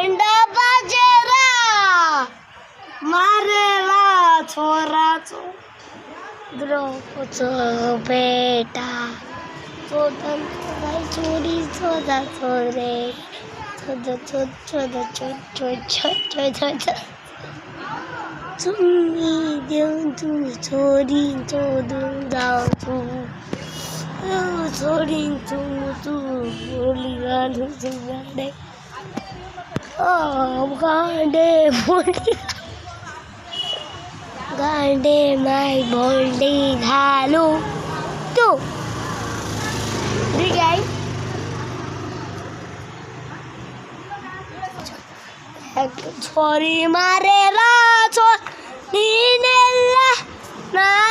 બેન્ડા બાજેરા મારેલા છોરા છોકરો છો બેટા ચોદન ભાઈ ચોરી ચોદા છોરે ચોદા ચોદા ચોદા ચુમ્મી દેઉં તું છોરી ચોદું દાઉં તું છોડી તું બોલી ગાનું સુગાડે ગાંડે બોલી ગાંડે માય બોલી હાલું તું छोरी मारे ला छोरी ने ला ना